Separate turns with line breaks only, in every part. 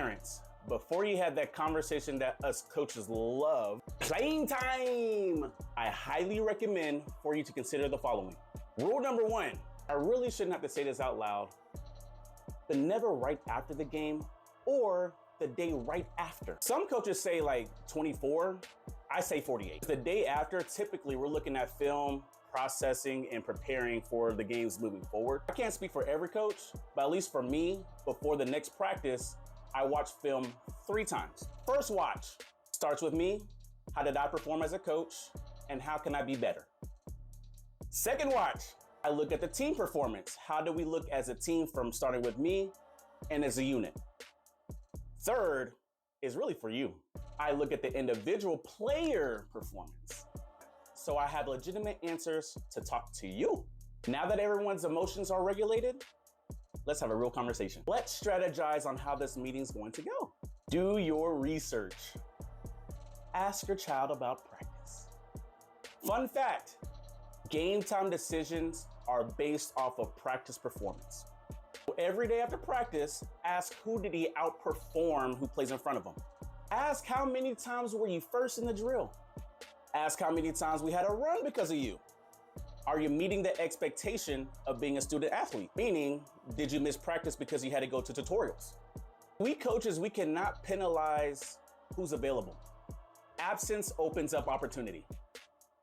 parents, before you have that conversation that us coaches love, playing time, I highly recommend for you to consider the following. Rule number one, I really shouldn't have to say this out loud, but never right after the game or the day right after. Some coaches say like 24, I say 48. The day after, typically we're looking at film, processing, and preparing for the games moving forward. I can't speak for every coach, but at least for me, before the next practice, I watch film 3 times. First watch starts with me. How did I perform as a coach? And how can I be better? Second watch, I look at the team performance. How do we look as a team from starting with me and as a unit? Third is really for you. I look at the individual player performance. So I have legitimate answers to talk to you. Now that everyone's emotions are regulated, let's have a real conversation. Let's strategize on how this meeting's going to go. Do your research. Ask your child about practice. Fun fact, game time decisions are based off of practice performance. Every day after practice, ask who did he outperform who plays in front of him. Ask how many times were you first in the drill. Ask how many times we had a run because of you. Are you meeting the expectation of being a student athlete? Meaning, did you miss practice because you had to go to tutorials? We coaches, we cannot penalize who's available. Absence opens up opportunity.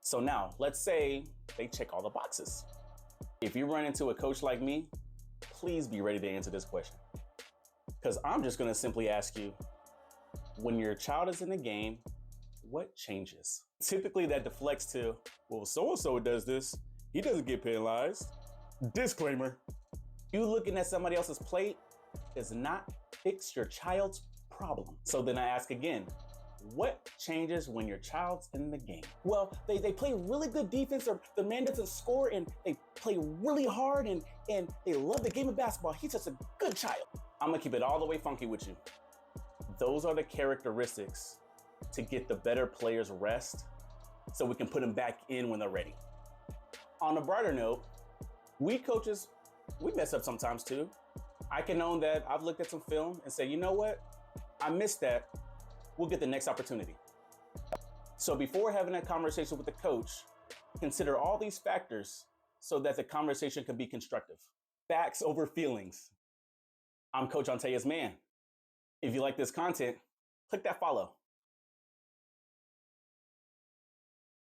So now, let's say they check all the boxes. If you run into a coach like me, please be ready to answer this question. Because I'm just gonna simply ask you, when your child is in the game, what changes? Typically that deflects to, well, so-and-so does this, he doesn't get penalized. Disclaimer, you looking at somebody else's plate does not fix your child's problem. So then I ask again, what changes when your child's in the game? Well, they play really good defense, or the man doesn't score and they play really hard and they love the game of basketball. He's just a good child. I'm gonna keep it all the way funky with you. Those are the characteristics to get the better players rest so we can put them back in when they're ready. On a brighter note, we coaches, we mess up sometimes too. I can own that I've looked at some film and say, you know what? I missed that. We'll get the next opportunity. So before having a conversation with the coach, consider all these factors so that the conversation can be constructive. Facts over feelings. I'm Coach Antaeus Mann. If you like this content, click that follow.